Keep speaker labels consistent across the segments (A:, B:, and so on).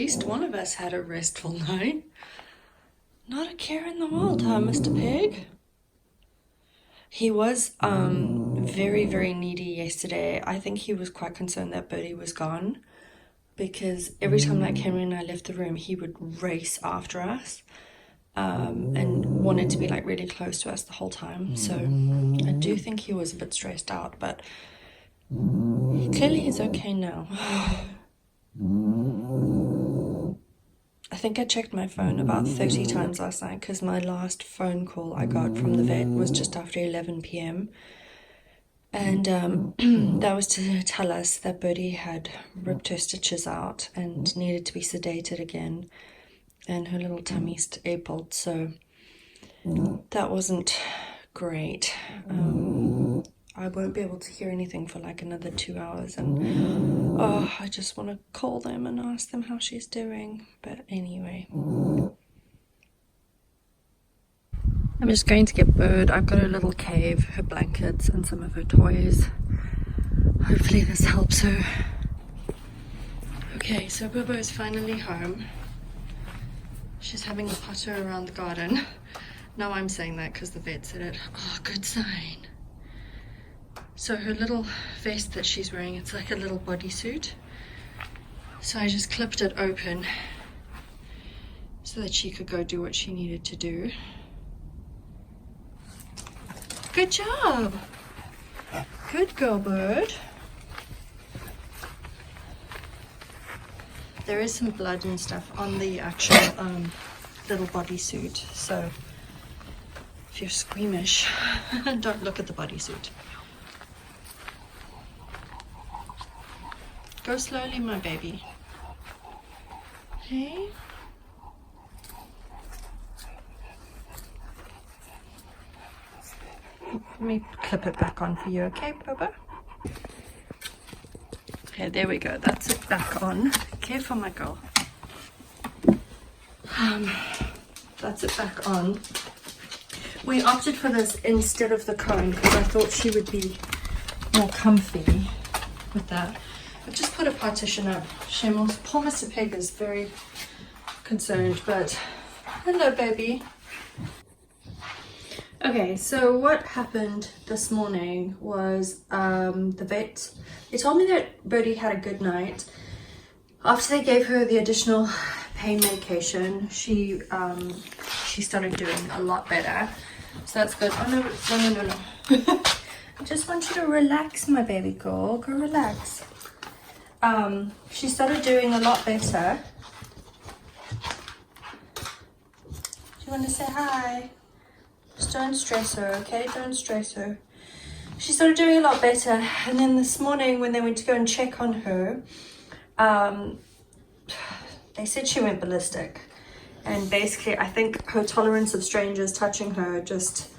A: least one of us had a restful night. Not a care in the world, huh, Mr. Pig? He was very, very needy yesterday. I think he was quite concerned that Birdie was gone, because every time like Henry and I left the room, he would race after us and wanted to be like really close to us the whole time. So I do think he was a bit stressed out, but clearly he's okay now. I think I checked my phone about 30 times last night, because my last phone call I got from the vet was just after 11 p.m. And that was to tell us that Birdie had ripped her stitches out and needed to be sedated again, and her little tummy stapled, so that wasn't great. I won't be able to hear anything for like another 2 hours, and oh, I just want to call them and ask them how she's doing. But anyway, I'm just going to get Bird. I've got her little cave, her blankets and some of her toys. Hopefully this helps her. Okay, so Bobo is finally home. She's having a putter around the garden. Now I'm saying that because the vet said it. Oh, good sign. So her little vest that she's wearing, it's like a little bodysuit. So I just clipped it open so that she could go do what she needed to do. Good job. Good girl, Bird. There is some blood and stuff on the actual little bodysuit, so if you're squeamish, don't look at the bodysuit. Go slowly, my baby. Okay. Let me clip it back on for you, okay, Bobo? Okay, there we go. That's it back on. Careful, my girl. That's it back on. We opted for this instead of the cone because I thought she would be more comfy with that. I've just put a partition up. Poor Mr. Pig is very concerned, but hello, baby. Okay, so what happened this morning was the vet, they told me that Birdie had a good night. After they gave her the additional pain medication, she started doing a lot better. So that's good. Oh, no. I just want you to relax, my baby girl. Go relax. She started doing a lot better. Do you want to say hi? Just don't stress her, okay? Don't stress her. She started doing a lot better, and then this morning when they went to go and check on her, they said she went ballistic. And basically, I think her tolerance of strangers touching her just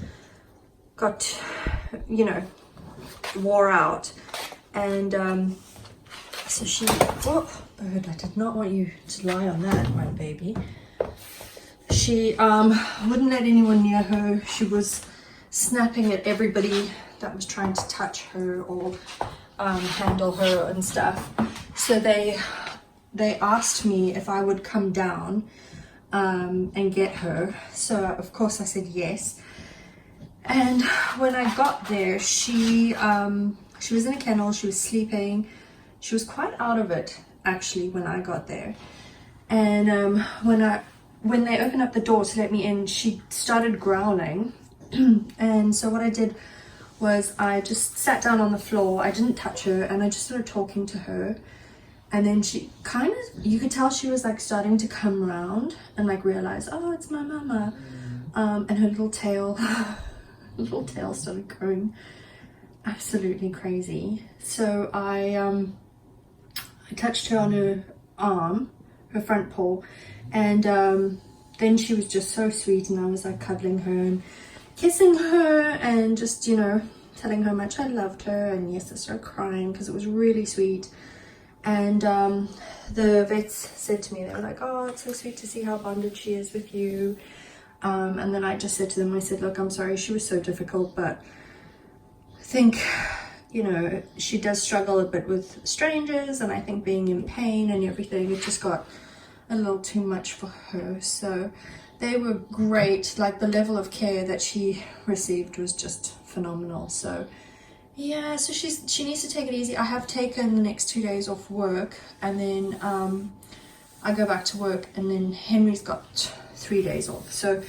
A: got, you know, wore out. And so she, oh, Bird, I did not want you to lie on that, my baby. She wouldn't let anyone near her. She was snapping at everybody that was trying to touch her or handle her and stuff. So they asked me if I would come down and get her. So of course I said yes. And when I got there, she was in a kennel. She was sleeping. She was quite out of it actually when I got there. And when they opened up the door to let me in, she started growling. And so what I did was I just sat down on the floor. I didn't touch her, and I just started talking to her. And then she kind of, you could tell she was like starting to come around and like realize, oh, it's my mama. And her little tail started growing absolutely crazy. So I touched her on her arm, her front paw, and then she was just so sweet, and I was like cuddling her and kissing her and just, you know, telling her how much I loved her. And yes, I started crying because it was really sweet. And the vets said to me, they were like, oh, it's so sweet to see how bonded she is with you. And then I just said to them, I said, look, I'm sorry, she was so difficult, but I think, you know, she does struggle a bit with strangers, and I think being in pain and everything, it just got a little too much for her. So they were great. Like the level of care that she received was just phenomenal. So yeah, so she needs to take it easy. I have taken the next 2 days off work, and then I go back to work, and then Henry's got 3 days off. So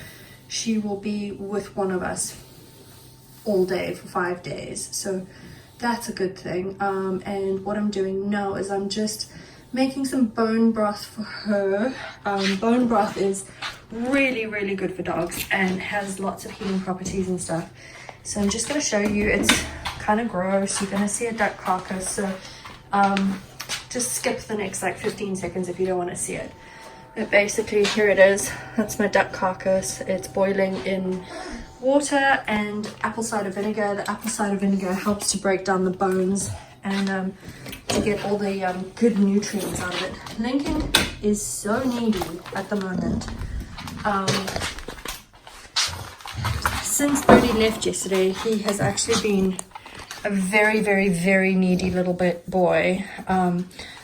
A: she will be with one of us all day for 5 days. So that's a good thing. And what I'm doing now is I'm just making some bone broth for her. Bone broth is really, really good for dogs and has lots of healing properties and stuff. So I'm just going to show you. It's kind of gross. You're going to see a duck carcass. So just skip the next like 15 seconds if you don't want to see it. But basically, here it is. That's my duck carcass. It's boiling in water and apple cider vinegar. The apple cider vinegar helps to break down the bones and to get all the good nutrients out of it. Lincoln is so needy at the moment. Since Birdie left yesterday, he has actually been a very, very, very needy little boy.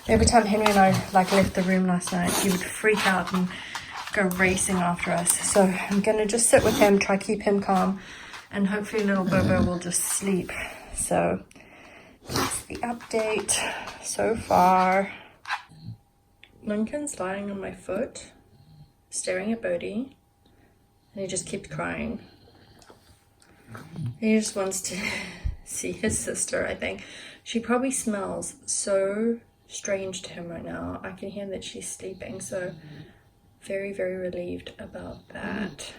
A: Every time Henry and I left the room last night, he would freak out and go racing after us. So I'm gonna just sit with him, try to keep him calm, and hopefully little Bobo will just sleep. So that's the update so far. Lincoln's lying on my foot, staring at Birdie, and he just keeps crying. He just wants to see his sister, I think. She probably smells so strange to him right now. I can hear that she's sleeping, so very, very relieved about that.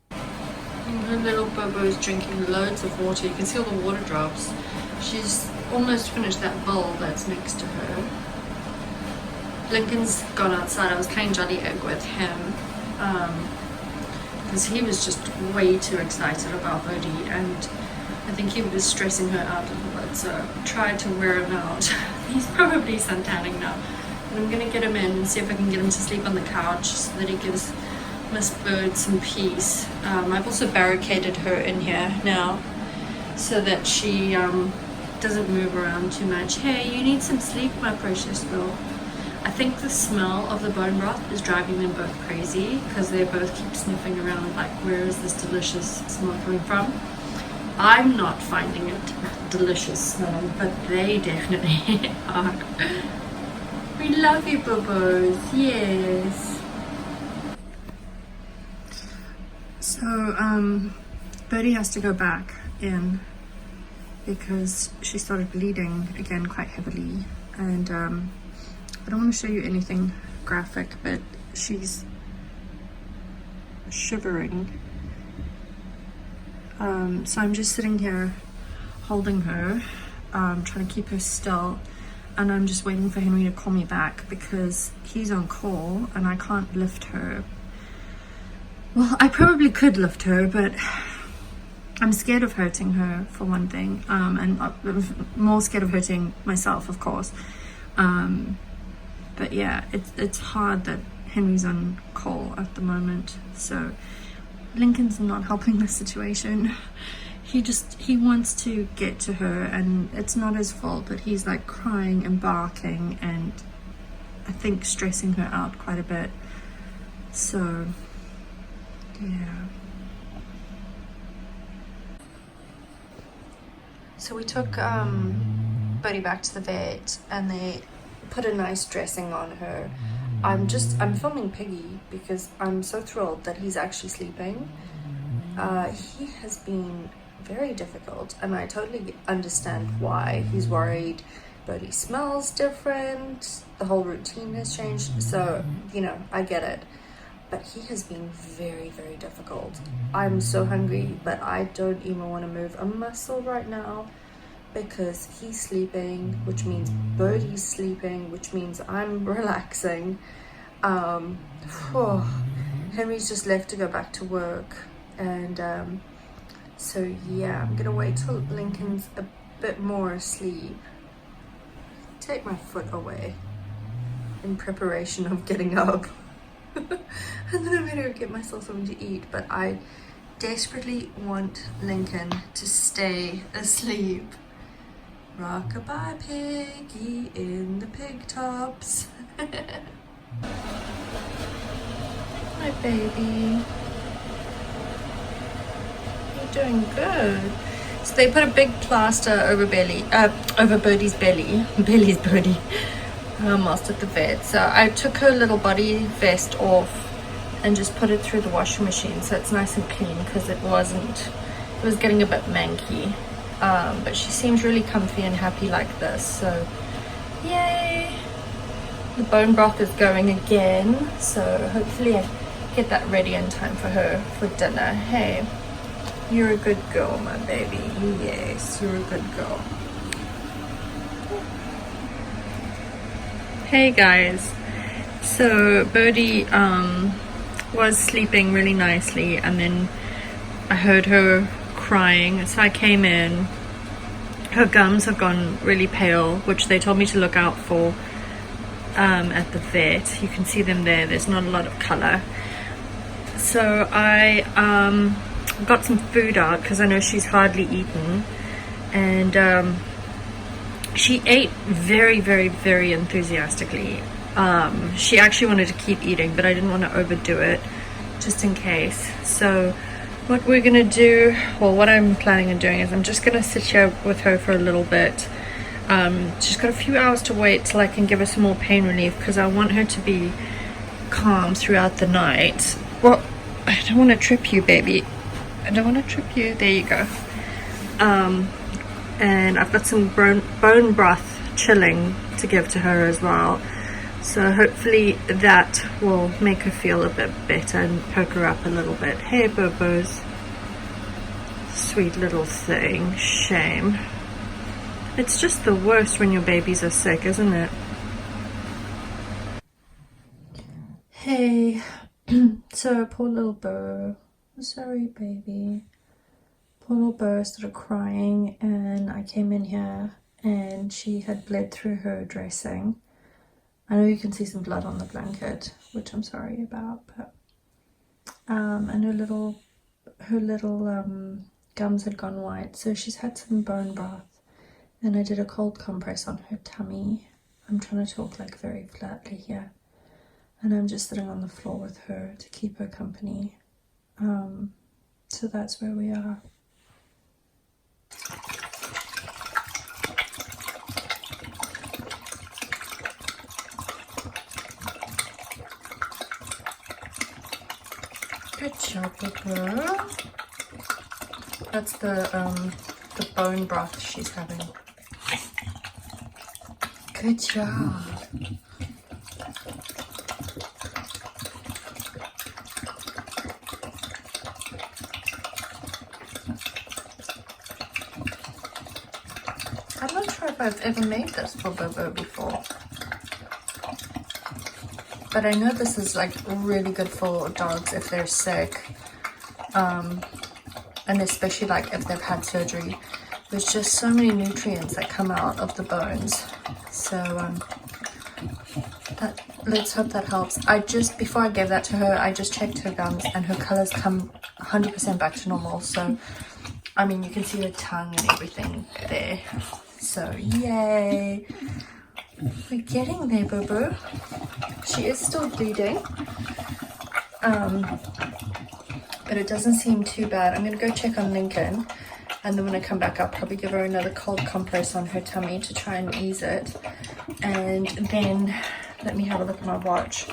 A: And her little Bobo is drinking loads of water. You can see all the water drops. She's almost finished that bowl that's next to her. Lincoln's gone outside. I was playing Jolly Egg with him because he was just way too excited about Birdie, and I think he was stressing her out a little bit, so I tried to wear him out. He's probably suntanning now. And I'm going to get him in and see if I can get him to sleep on the couch so that he gives Miss Bird some peace. I've also barricaded her in here now so that she doesn't move around too much. Hey, you need some sleep, my precious girl. I think the smell of the bone broth is driving them both crazy because they both keep sniffing around like, where is this delicious smell coming from? I'm not finding it delicious smelling, but they definitely are. We love you, Bobos. Yes. So, Birdie has to go back in because she started bleeding again quite heavily, and I don't want to show you anything graphic, but she's shivering. So I'm just sitting here holding her, trying to keep her still, and I'm just waiting for Henry to call me back because he's on call and I can't lift her. Well, I probably could lift her, but I'm scared of hurting her for one thing, and I'm more scared of hurting myself, of course. But yeah, it's hard that Henry's on call at the moment, so Lincoln's not helping the situation. He wants to get to her, and it's not his fault, but he's like crying and barking and I think stressing her out quite a bit. So yeah. So we took Birdie back to the vet and they put a nice dressing on her. I'm filming Piggy because I'm so thrilled that he's actually sleeping. He has been very difficult and I totally understand why. He's worried Birdie smells different, the whole routine has changed, so you know, I get it. But he has been very, very difficult. I'm so hungry, but I don't even want to move a muscle right now because he's sleeping, which means Birdie's sleeping, which means I'm relaxing. Henry's just left to go back to work, and so yeah, I'm gonna wait till Lincoln's a bit more asleep. Take my foot away in preparation of getting up. And then I better get myself something to eat, but I desperately want Lincoln to stay asleep. Rock-a-bye piggy in the pig tops. My baby. You're doing good. So they put a big plaster over Birdie's belly. Belly's Birdie. Whilst at the vet. So I took her little body vest off and just put it through the washing machine so it's nice and clean, because it was getting a bit manky. But she seems really comfy and happy like this, so yay. The bone broth is going again, so hopefully I get that ready in time for her for dinner. Hey, you're a good girl, my baby. Yes, you're a good girl. Hey guys, so Birdie was sleeping really nicely, and then I heard her crying, so I came in. Her gums have gone really pale, which they told me to look out for at the vet. You can see them there, there's not a lot of color. So I got some food out because I know she's hardly eaten, and she ate very, very, very enthusiastically. She actually wanted to keep eating, but I didn't want to overdo it just in case. So what we're gonna do, well, what I'm planning on doing is I'm just gonna sit here with her for a little bit. She's got a few hours to wait till I can give her some more pain relief, because I want her to be calm throughout the night. Well, I don't want to trip you, baby. I don't want to trip you. There you go. And I've got some bone broth chilling to give to her as well, so hopefully that will make her feel a bit better and perk her up a little bit. Hey Bobos, sweet little thing. Shame. It's just the worst when your babies are sick, isn't it? Hey. So poor little Bo, sorry baby. Poor little Bo started crying, and I came in here and she had bled through her dressing. I know you can see some blood on the blanket, which I'm sorry about, but and her little gums had gone white, so she's had some bone broth, and I did a cold compress on her tummy. I'm trying to talk like very flatly here, and I'm just sitting on the floor with her to keep her company. So that's where we are. Good job, girl. That's the bone broth she's having. Good job. I'm not sure if I've ever made this for Bobo before, but I know this is like really good for dogs if they're sick, and especially like if they've had surgery. There's just so many nutrients that come out of the bones, so let's hope that helps. Before I gave that to her, I just checked her gums, and her colors come 100% back to normal. So I mean, you can see her tongue and everything there. So yay, we're getting there, Boo Boo. She is still bleeding, but it doesn't seem too bad. I'm gonna go check on Lincoln, and then when I come back I'll probably give her another cold compress on her tummy to try and ease it. And then let me have a look at my watch.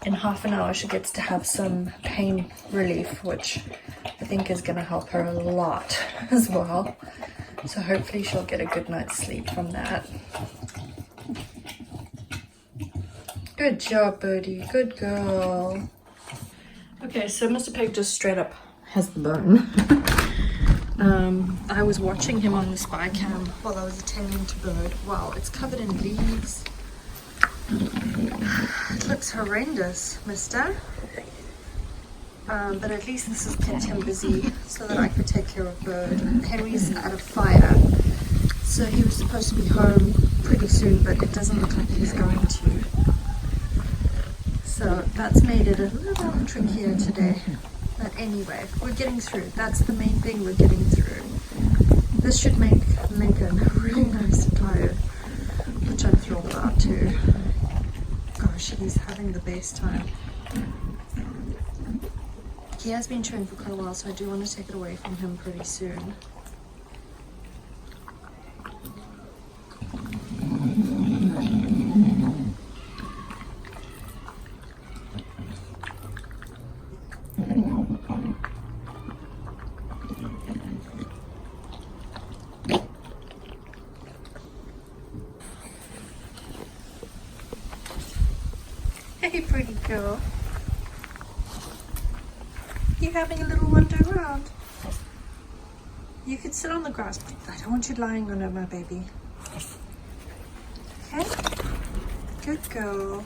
A: In half an hour she gets to have some pain relief, which I think is gonna help her a lot as well. So hopefully she'll get a good night's sleep from that. Good job, Birdie. Good girl. Okay, so Mr. Pig just straight up has the bone. I was watching him on the spy cam while I was attending to Bird. Wow, it's covered in leaves. It looks horrendous, mister. But at least this has kept him busy so that I could take care of Bird. Henry's at a fire, so he was supposed to be home pretty soon, but it doesn't look like he's going to. So that's made it a little trickier today. But anyway, we're getting through. That's the main thing, we're getting through. This should make Lincoln really nice and tired, which I'm thrilled about too. Gosh, she's having the best time. He has been chewing for quite a while, so I do want to take it away from him pretty soon. Hey, pretty girl. You having a little wander around? You could sit on the grass, but I don't want you lying on it, my baby. Okay? Good girl.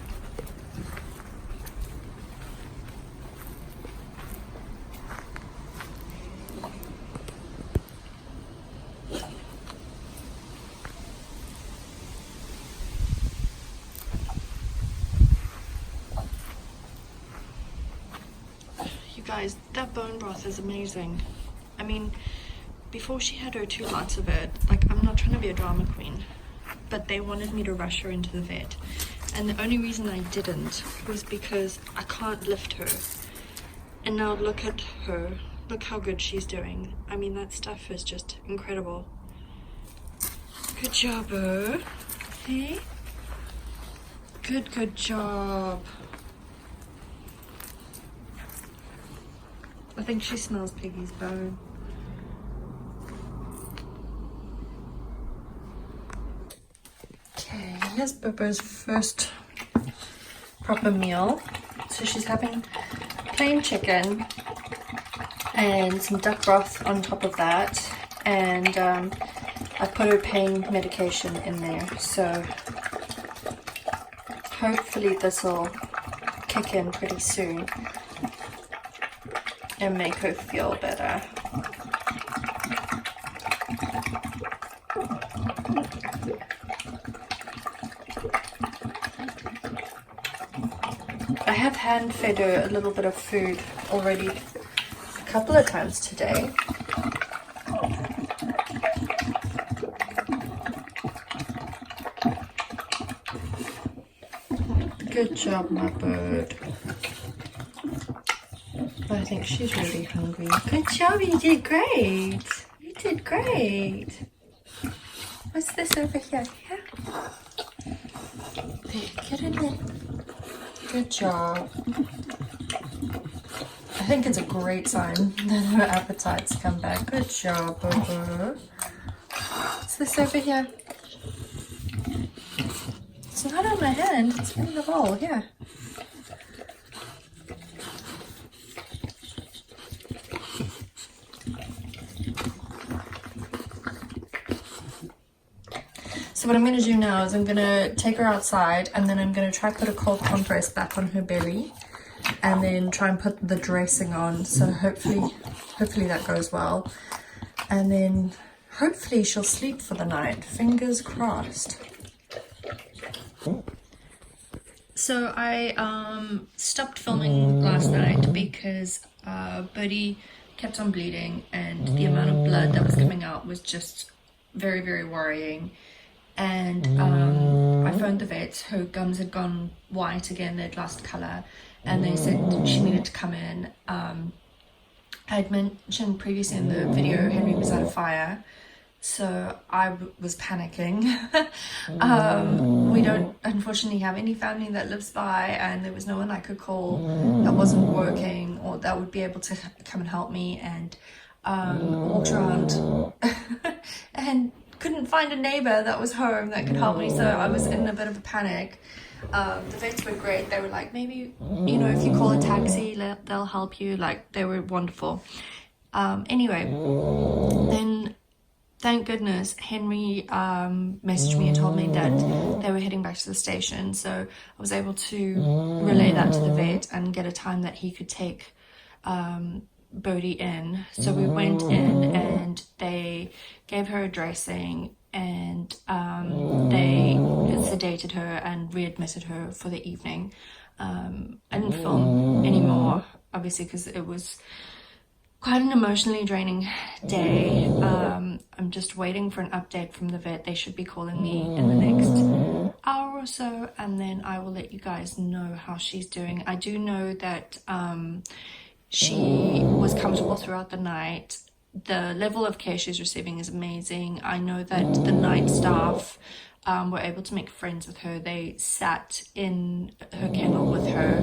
A: Guys, that bone broth is amazing. I mean, before she had her 2 lots of it, like, I'm not trying to be a drama queen, but they wanted me to rush her into the vet, and the only reason I didn't was because I can't lift her. And now look at her, look how good she's doing. I mean, that stuff is just incredible. Good job, hey? Good job. I think she smells Piggy's bone. Okay, here's Bobo's first proper meal. So she's having plain chicken and some duck broth on top of that. And I put her pain medication in there. So hopefully this will kick in pretty soon and make her feel better. I have hand fed her a little bit of food already a couple of times today. Good job, my bird. I think she's really hungry. Good job, you did great. You did great. What's this over here? Yeah. There, get in there. Good job. I think it's a great sign that her appetite's come back. Good job, Bobo. What's this over here? It's not on my hand, it's in the bowl, yeah. So what I'm going to do now is I'm going to take her outside, and then I'm going to try put a cold compress back on her belly, and then try and put the dressing on. So hopefully that goes well, and then hopefully she'll sleep for the night. Fingers crossed. So I stopped filming last night because Birdie kept on bleeding, and the amount of blood that was coming out was just very, very worrying. And I phoned the vet. Her gums had gone white again, they'd lost colour, and they said she needed to come in. I had mentioned previously in the video Henry was at a fire, so I was panicking. We don't unfortunately have any family that lives by, and there was no one I could call that wasn't working or that would be able to come and help me, and walked around and couldn't find a neighbor that was home that could help me, so I was in a bit of a panic. The vets were great. They were like, maybe, you know, if you call a taxi, they'll help you. Like, they were wonderful. Anyway, then thank goodness Henry messaged me and told me that they were heading back to the station, so I was able to relay that to the vet and get a time that he could take Birdie in. So we went in and they gave her a dressing, and they sedated her and readmitted her for the evening. I didn't film anymore, obviously, because it was quite an emotionally draining day. I'm just waiting for an update from the vet. They should be calling me in the next hour or so, and then I will let you guys know how she's doing. I do know that she was comfortable throughout the night. The level of care she's receiving is amazing. I know that the night staff were able to make friends with her. They sat in her kennel with her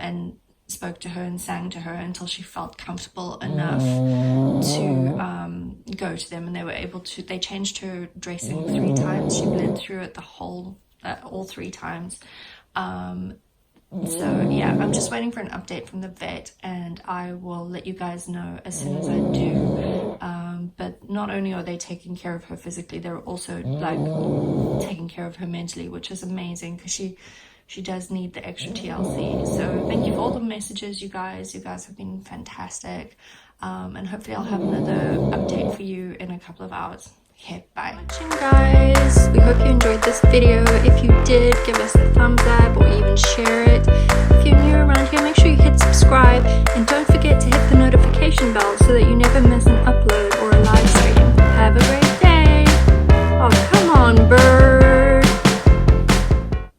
A: and spoke to her and sang to her until she felt comfortable enough to go to them, and they were able to, they changed her dressing 3 times. She bled through it the whole all 3 times. So yeah, I'm just waiting for an update from the vet, and I will let you guys know as soon as I do. But not only are they taking care of her physically, they're also like taking care of her mentally, which is amazing, because she does need the extra TLC. So thank you for all the messages, you guys. You guys have been fantastic. And hopefully I'll have another update for you in a couple of hours. Okay, bye. Watching, guys. We hope you enjoyed this video. If you did, give us a thumbs up or even share it. If you're new around here, make sure you hit subscribe, and don't